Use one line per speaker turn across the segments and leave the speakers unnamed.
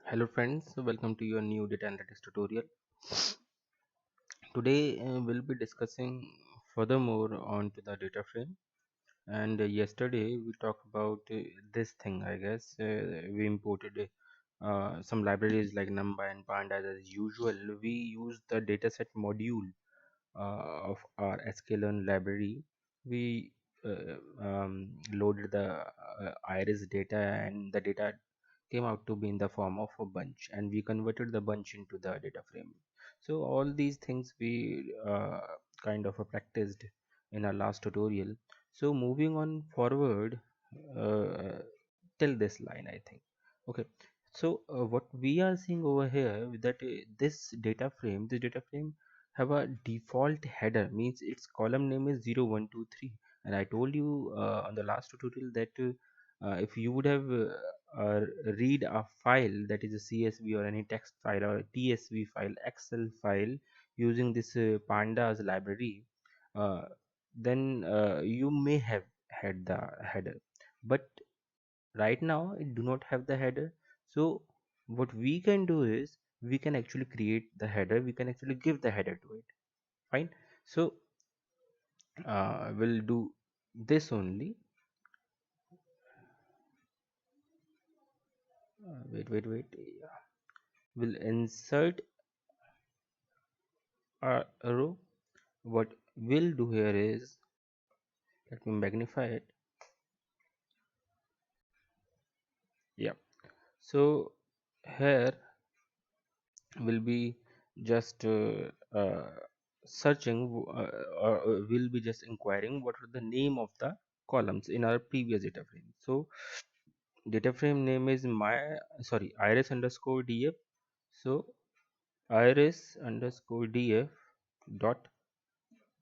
Hello friends, welcome to your new data analytics tutorial. Today we'll be discussing furthermore on to the data frame. And yesterday we talked about this thing. I guess we imported some libraries like NumPy and Pandas as usual. We use the dataset module of our sklearn library. We loaded the iris data, and the data came out to be in the form of a bunch, and we converted the bunch into the data frame. So all these things we kind of practiced in our last tutorial. So moving on forward uh, till this line, I think. Okay, so what we are seeing over here that this data frame have a default header, means its column name is 0123. And I told you on the last tutorial that if you would have read a file, that is a CSV or any text file or a TSV file, Excel file, using this pandas library, uh, then you may have had the header, but right now it do not have the header. So what we can do is we can actually create the header, we can actually give the header to it. Fine. So we'll do this only. Wait. Yeah. We'll insert a row. What we'll do here is, let me magnify it. Yeah. So here will be just searching, or we'll be just inquiring what are the name of the columns in our previous data frame. So data frame name is iris underscore df. So iris underscore df dot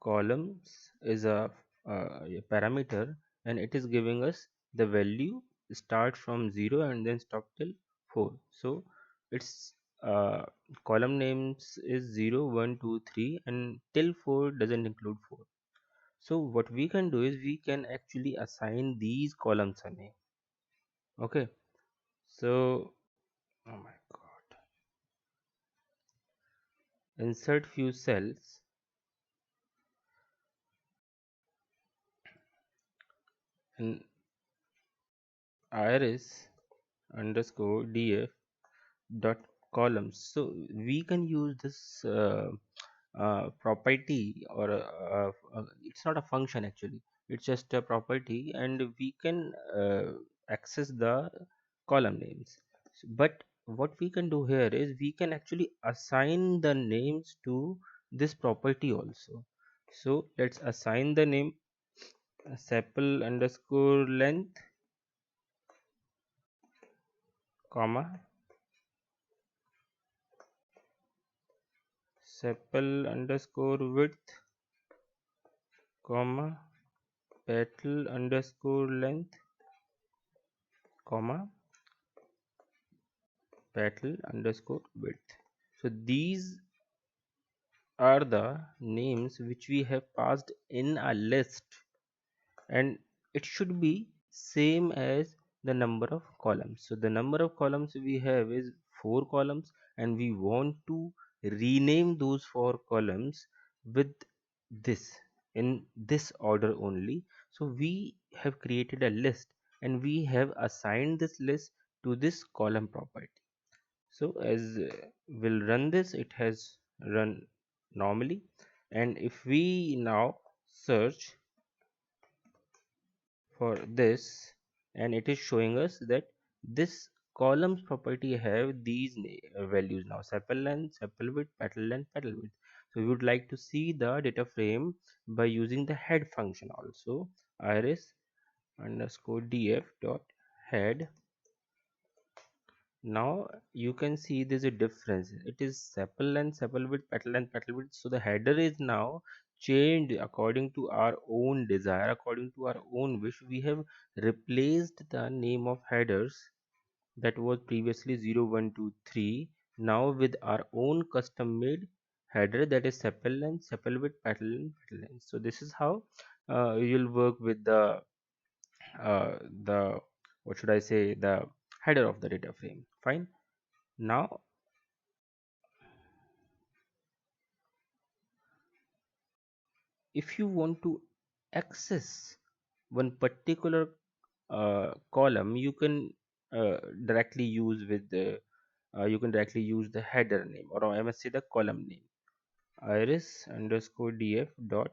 columns is a parameter, and it is giving us the value start from 0 and then stop till 4. So its uh, column names is 0 1 2 3, and till 4 doesn't include 4. So what we can do is we can actually assign these columns a name. Okay, so oh my god, insert few cells, and iris underscore df dot columns. So we can use this property, or it's not a function actually, it's just a property, and we can access the column names. But what we can do here is we can actually assign the names to this property also. So let's assign the name sepal underscore length, comma, sepal underscore width, comma, petal underscore length, comma, petal underscore width. So these are the names which we have passed in a list, and it should be same as the number of columns. So the number of columns we have is 4 columns, and we want to rename those 4 columns with this, in this order only. So we have created a list, and we have assigned this list to this column property. So as we'll run this, it has run normally. And if we now search for this, and it is showing us that this columns property have these values now: sepal length, sepal width, petal length, petal width. So we would like to see the data frame by using the head function also. Iris underscore df dot head. Now you can see there's a difference. It is sepal length, sepal width, petal length, petal width. So the header is now changed according to our own desire, according to our own wish. We have replaced the name of headers that was previously 0123 now with our own custom made header, that is sepal length, sepal width, petal length, petal length. So this is how you'll work with the what should I say, the header of the data frame. Fine. Now, if you want to access one particular column, you can directly use with the you can directly use the header name, or I must say the column name, iris underscore df dot.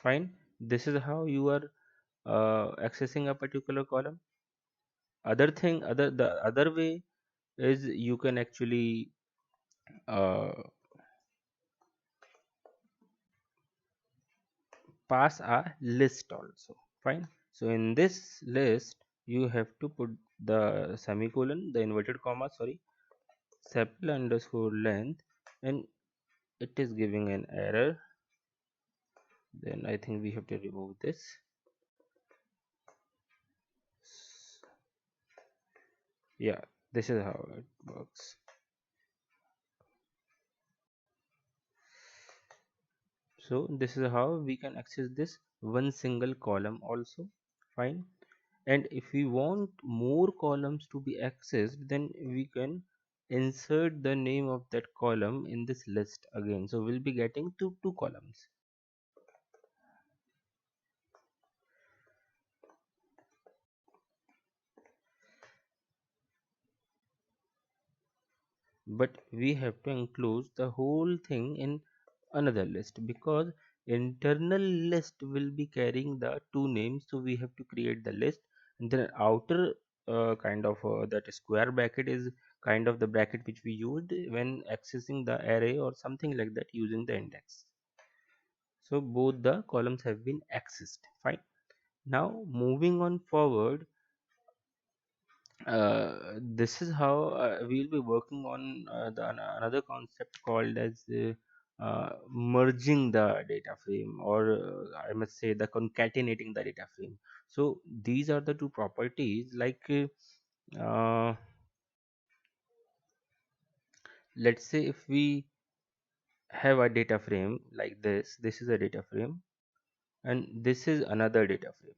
Fine. This is how you are accessing a particular column. The other way is you can actually uh, pass a list also. Fine. So in this list you have to put the semicolon, the inverted comma, sorry, sepal underscore length, and it is giving an error. Then I think we have to remove this. Yeah, this is how it works. So this is how we can access this one single column also. Fine. And if we want more columns to be accessed, then we can insert the name of that column in this list again. So we'll be getting two columns. But we have to enclose the whole thing in another list, because internal list will be carrying the two names. So we have to create the list, and then outer kind of that square bracket is kind of the bracket which we used when accessing the array or something like that using the index. So both the columns have been accessed. Fine. Now moving on forward, this is how we'll be working on another concept called as merging the data frame, or I must say the concatenating the data frame. So these are the two properties. Like let's say if we have a data frame like this is a data frame, and this is another data frame.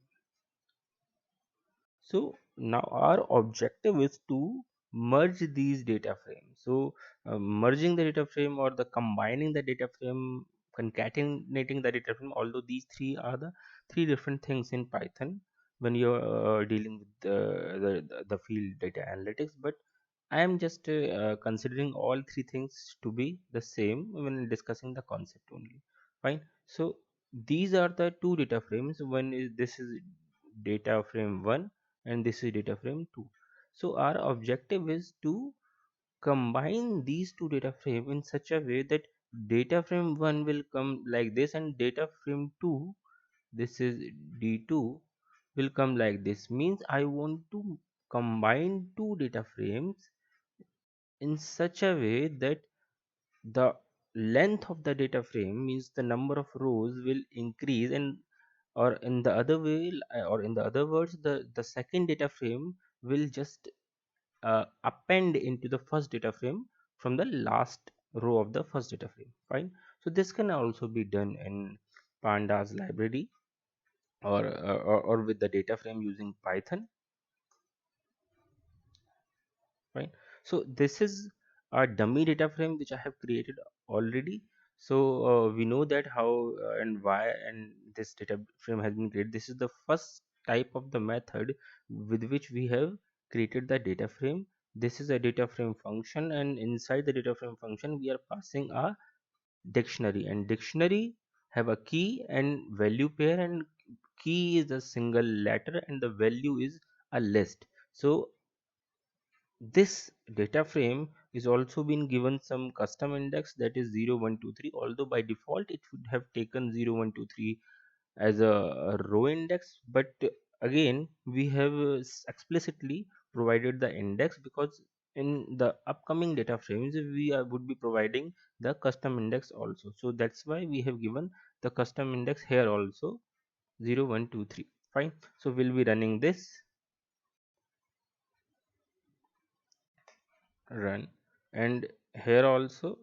So now our objective is to merge these data frames. So merging the data frame, or the combining the data frame, concatenating the data frame, although these three are the three different things in Python when you're dealing with the field data analytics. But I am just considering all three things to be the same when discussing the concept only. Fine. So these are the two data frames. This is data frame 1, and this is data frame 2. So our objective is to combine these two data frame in such a way that data frame 1 will come like this, and data frame 2, this is d2, will come like this. Means I want to combine two data frames in such a way that the length of the data frame, means the number of rows, will increase, and or in the other way, or in the other words, the second data frame will just append into the first data frame from the last row of the first data frame. Fine. So this can also be done in pandas library, or with the data frame using Python. Right. So this is a dummy data frame which I have created already. So we know that how and why and this data frame has been created. This is the first type of the method with which we have created the data frame. This is a data frame function, and inside the data frame function we are passing a dictionary, and dictionary have a key and value pair, and key is a single letter and the value is a list. So this data frame is also been given some custom index, that is 0123, although by default it should have taken 0123 as a row index. But again we have explicitly provided the index, because in the upcoming data frames would be providing the custom index also. So that's why we have given the custom index here also, 0123. Fine. So we'll be running this. Run. And here also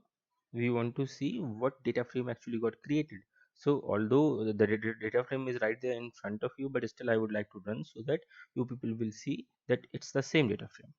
we want to see what data frame actually got created. So although the data frame is right there in front of you, but still I would like to run so that you people will see that it's the same data frame.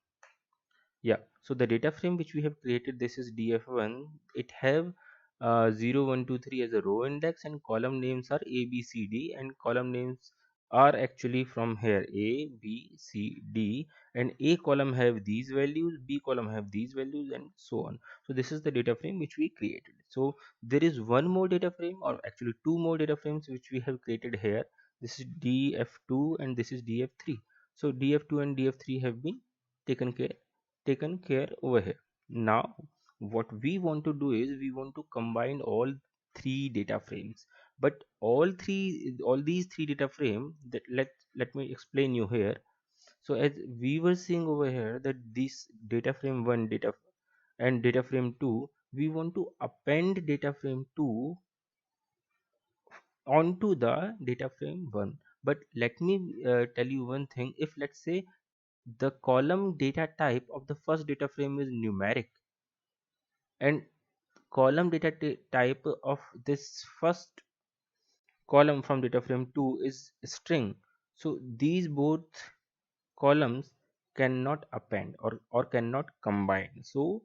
Yeah, so the data frame which we have created, this is df1. It have 0 1 2 3 as a row index, and column names are a b c d, and column names are actually from here a b c d, and a column have these values, b column have these values, and so on. So this is the data frame which we created. So there is one more data frame, or actually two more data frames which we have created here. This is df2 and this is df3. So df2 and df3 have been taken care over here. Now what we want to do is we want to combine all three data frames, but all these three data frame, that let me explain you here. So as we were seeing over here, that this data frame 1 data and data frame 2, we want to append data frame 2 onto the data frame 1. But let me tell you one thing. If let's say the column data type of the first data frame is numeric, and column data type of this first column from data frame 2 is string, so these both columns cannot append or cannot combine. So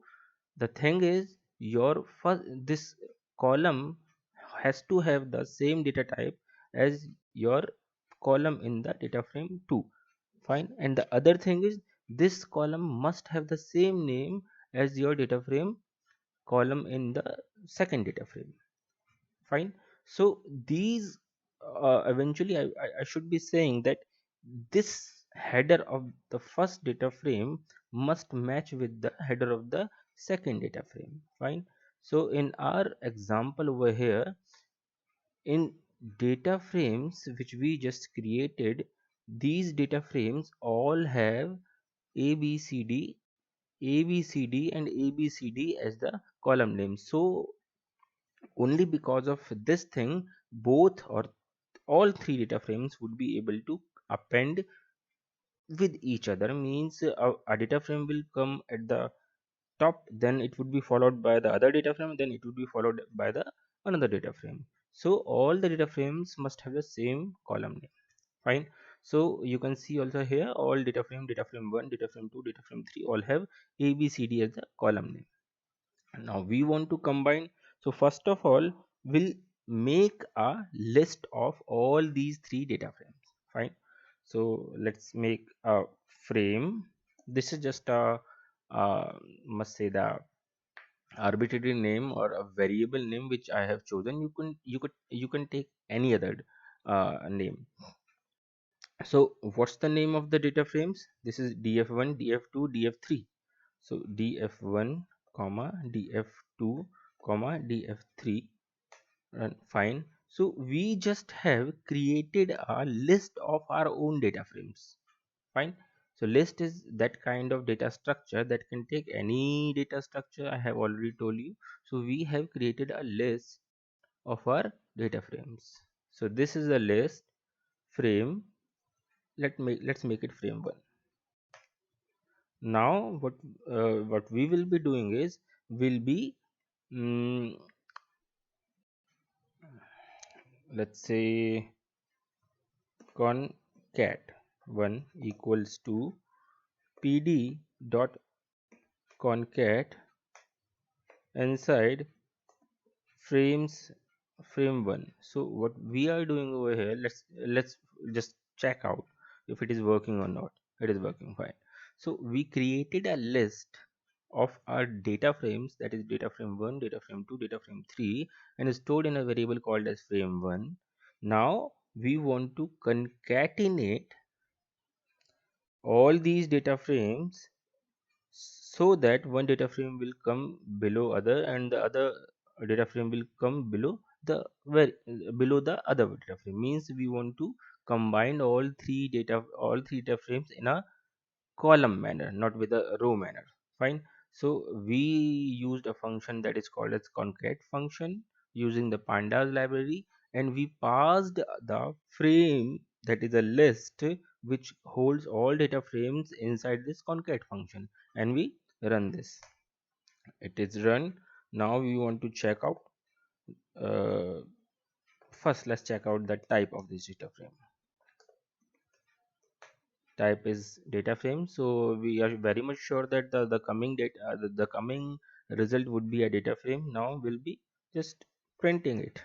the thing is, your first this column has to have the same data type as your column in the data frame 2. Fine. And the other thing is, this column must have the same name as your data frame column in the second data frame. Fine. So these eventually I should be saying that this header of the first data frame must match with the header of the second data frame. Fine. So in our example over here, in data frames which we just created, these data frames all have abcd abcd and abcd as the column name. So only because of this thing, both or all three data frames would be able to append with each other. Means a data frame will come at the top, then it would be followed by the other data frame, then it would be followed by the another data frame. So all the data frames must have the same column name. Fine. So you can see also here, all data frame 1, data frame 2, data frame 3 all have abcd as the column name. Now we want to combine. So first of all, we'll make a list of all these three data frames. Fine. So let's make a frame. This is just a must say the arbitrary name or a variable name which I have chosen. You can take any other name. So what's the name of the data frames? This is df1, df2, df3. So df1 comma df2 comma df3. And fine. So we just have created a list of our own data frames. Fine. So list is that kind of data structure that can take any data structure, I have already told you. So we have created a list of our data frames. So this is a list frame. Let's make it frame 1. Now what we will be doing is, will be mm, let's say concat 1 equals to pd dot concat inside frames frame 1. So what we are doing over here, let's just check out if it is working or not. It is working fine. So we created a list of our data frames, that is data frame 1, data frame 2, data frame 3, and is stored in a variable called as frame 1. Now we want to concatenate all these data frames so that one data frame will come below other, and the other data frame will come below the below the other data frame. Means we want to combine all three data frames in a column manner, not with a row manner. Fine. So we used a function that is called as concat function using the pandas library, and we passed the frame, that is a list which holds all data frames inside this concat function, and we run this. It is run. Now we want to check out uh, First, let's check out the type of this data frame. Type is data frame, so we are very much sure that the coming data, the coming result would be a data frame. Now we'll be just printing it.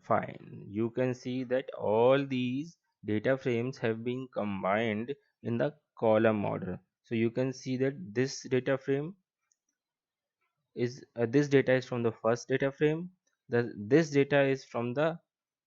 Fine, you can see that all these data frames have been combined in the column order. So you can see that this data is from the first data frame, this data is from the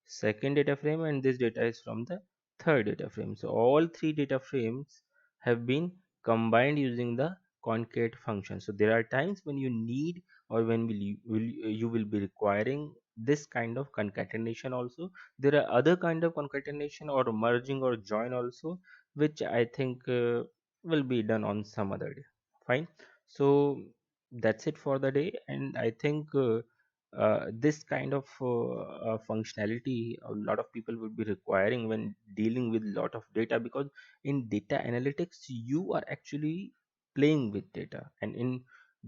second data frame, and this data is from the third data frame. So all three data frames have been combined using the concat function. So there are times when you need, or when you will be requiring this kind of concatenation also. There are other kind of concatenation or merging or join also, which I think will be done on some other day. Fine. So that's it for the day, and I think this kind of functionality a lot of people would be requiring when dealing with lot of data, because in data analytics you are actually playing with data, and in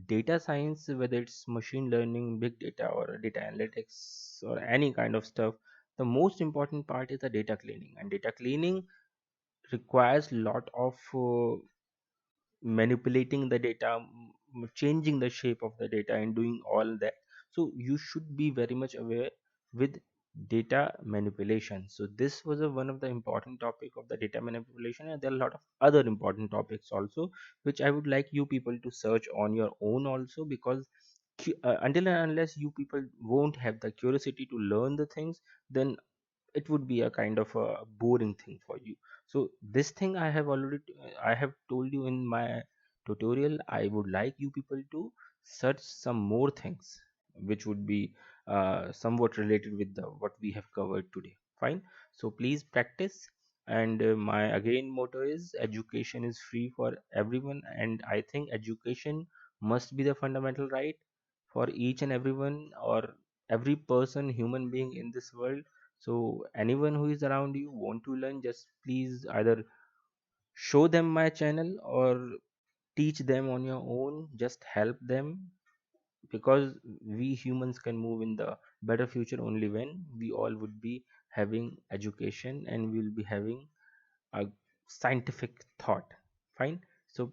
data science, whether it's machine learning, big data, or data analytics, or any kind of stuff, the most important part is the data cleaning, and data cleaning requires lot of manipulating the data, changing the shape of the data, and doing all that. So you should be very much aware with data manipulation. So this was one of the important topic of the data manipulation, and there are a lot of other important topics also, which I would like you people to search on your own also, because until and unless you people won't have the curiosity to learn the things, then it would be a kind of a boring thing for you. So this thing I have told you in my tutorial. I would like you people to search some more things which would be somewhat related with the what we have covered today. Fine. So please practice, and my again motto is education is free for everyone, and I think education must be the fundamental right for each and everyone, or every person, human being in this world. So anyone who is around you want to learn, just please either show them my channel or teach them on your own. Just help them, because we humans can move in the better future only when we all would be having education, and we will be having a scientific thought. Fine. So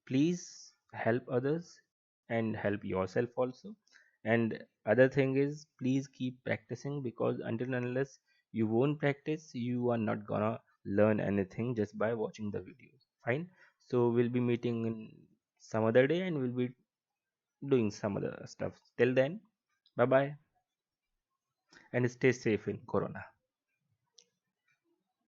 please help others and help yourself also. And other thing is, please keep practicing, because until and unless you won't practice, you are not gonna learn anything just by watching the videos. Fine. So we'll be meeting in some other day, and we'll be doing some other stuff. Till then, bye bye, and stay safe in corona.